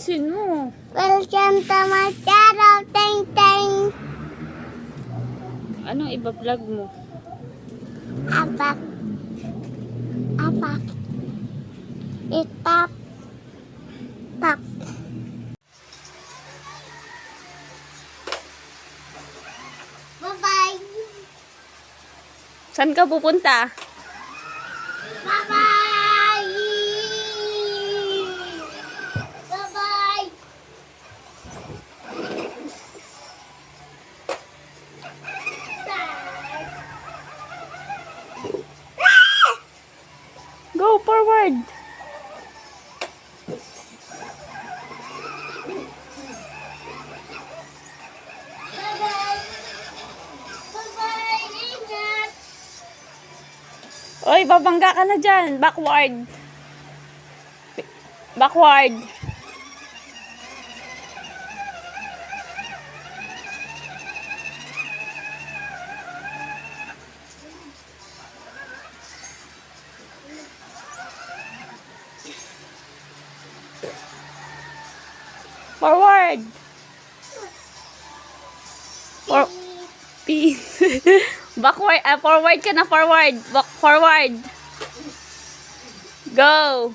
Bilisin mo. Welcome to my channel, Teng Teng. Ano iba-vlog mo? Apak. Apak. Itap. Tap. Bye-bye. Saan ka pupunta? Bye-bye. Bye-bye. Go forward. Bye-bye. Bye-bye. Ingat. Oy, babangga ka na dyan. Backward. Backward. Forward. Peace. Backward. Forward ka na. Forward. Forward. Go.